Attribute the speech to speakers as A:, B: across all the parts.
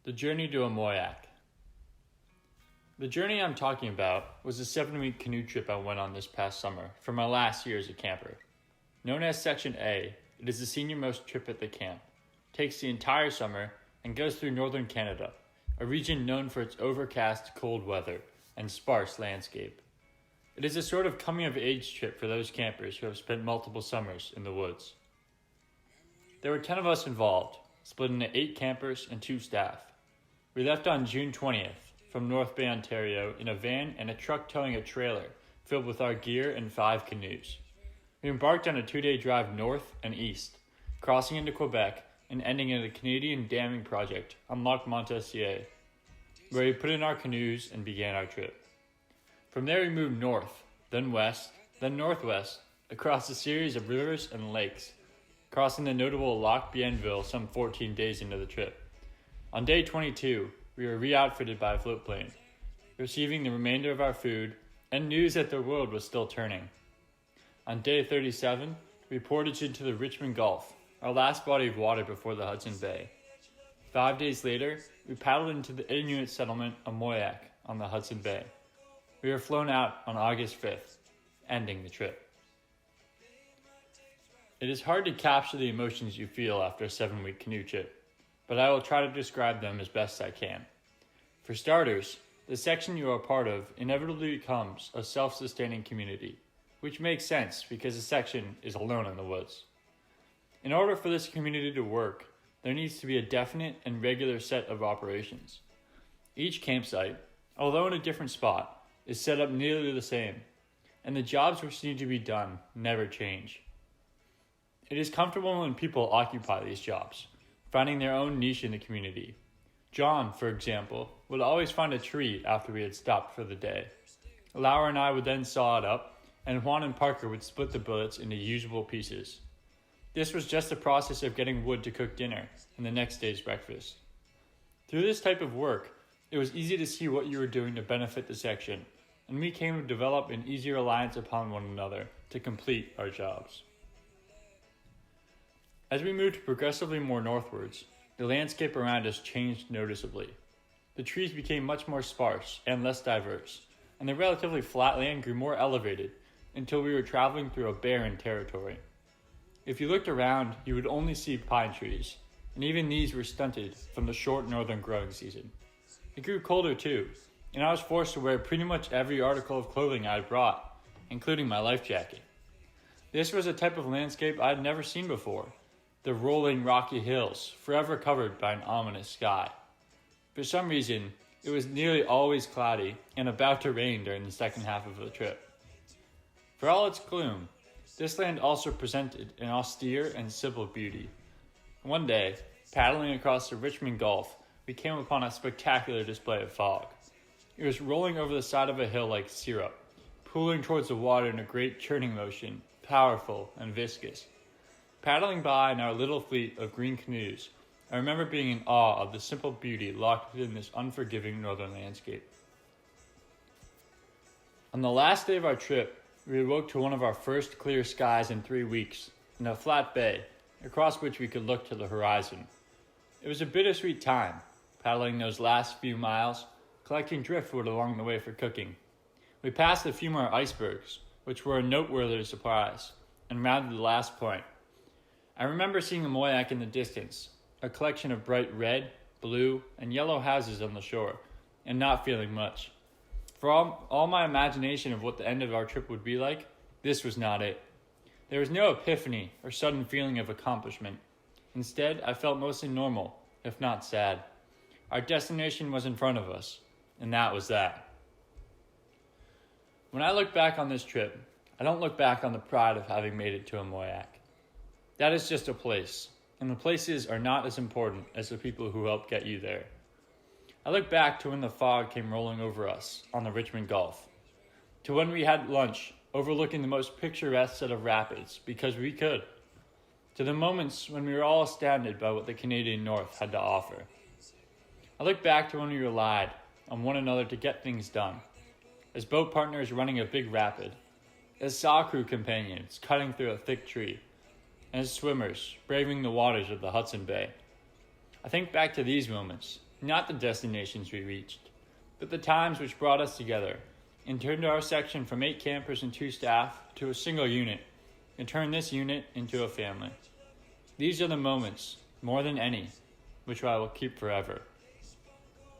A: The journey to Amoyak. The journey I'm talking about was a 7-week canoe trip I went on this past summer for my last year as a camper. Known as Section A, it is the senior-most trip at the camp. It takes the entire summer and goes through northern Canada, a region known for its overcast, cold weather and sparse landscape. It is a sort of coming-of-age trip for those campers who have spent multiple summers in the woods. There were 10 of us involved, split into 8 campers and 2 staff. We left on June 20th from North Bay, Ontario in a van and a truck towing a trailer filled with our gear and 5 canoes. We embarked on a 2-day drive north and east, crossing into Quebec and ending at a Canadian damming project on Lac Montessier, where we put in our canoes and began our trip. From there we moved north, then west, then northwest, across a series of rivers and lakes, crossing the notable Lac Bienville some 14 days into the trip. On day 22, we were re-outfitted by a float plane, receiving the remainder of our food and news that the world was still turning. On day 37, we portaged into the Richmond Gulf, our last body of water before the Hudson Bay. 5 days later, we paddled into the Inuit settlement of Moyak on the Hudson Bay. We were flown out on August 5th, ending the trip. It is hard to capture the emotions you feel after a 7-week canoe trip, but I will try to describe them as best I can. For starters, the section you are a part of inevitably becomes a self-sustaining community, which makes sense because the section is alone in the woods. In order for this community to work, there needs to be a definite and regular set of operations. Each campsite, although in a different spot, is set up nearly the same, and the jobs which need to be done never change. It is comfortable when people occupy these jobs, finding their own niche in the community. John, for example, would always find a tree after we had stopped for the day. Laura and I would then saw it up, and Juan and Parker would split the billets into usable pieces. This was just the process of getting wood to cook dinner and the next day's breakfast. Through this type of work, it was easy to see what you were doing to benefit the section, and we came to develop an easier reliance upon one another to complete our jobs. As we moved progressively more northwards, the landscape around us changed noticeably. The trees became much more sparse and less diverse, and the relatively flat land grew more elevated until we were traveling through a barren territory. If you looked around, you would only see pine trees, and even these were stunted from the short northern growing season. It grew colder too, and I was forced to wear pretty much every article of clothing I had brought, including my life jacket. This was a type of landscape I had never seen before. The rolling rocky hills, forever covered by an ominous sky. For some reason, it was nearly always cloudy and about to rain during the second half of the trip. For all its gloom, this land also presented an austere and simple beauty. One day, paddling across the Richmond Gulf, we came upon a spectacular display of fog. It was rolling over the side of a hill like syrup, pooling towards the water in a great churning motion, powerful and viscous. Paddling by in our little fleet of green canoes, I remember being in awe of the simple beauty locked within this unforgiving northern landscape. On the last day of our trip, we awoke to one of our first clear skies in 3 weeks, in a flat bay, across which we could look to the horizon. It was a bittersweet time, paddling those last few miles, collecting driftwood along the way for cooking. We passed a few more icebergs, which were a noteworthy surprise, and rounded the last point. I remember seeing the Moyak in the distance, a collection of bright red, blue, and yellow houses on the shore, and not feeling much. For all my imagination of what the end of our trip would be like, this was not it. There was no epiphany or sudden feeling of accomplishment. Instead, I felt mostly normal, if not sad. Our destination was in front of us, and that was that. When I look back on this trip, I don't look back on the pride of having made it to Amoyak. That is just a place, and the places are not as important as the people who helped get you there. I look back to when the fog came rolling over us on the Richmond Gulf, to when we had lunch overlooking the most picturesque set of rapids because we could, to the moments when we were all astounded by what the Canadian North had to offer. I look back to when we relied on one another to get things done, as boat partners running a big rapid, as saw crew companions cutting through a thick tree, and as swimmers braving the waters of the Hudson Bay. I think back to these moments, not the destinations we reached, but the times which brought us together and turned our section from 8 campers and 2 staff to a single unit and turned this unit into a family. These are the moments, more than any, which I will keep forever.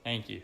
A: Thank you.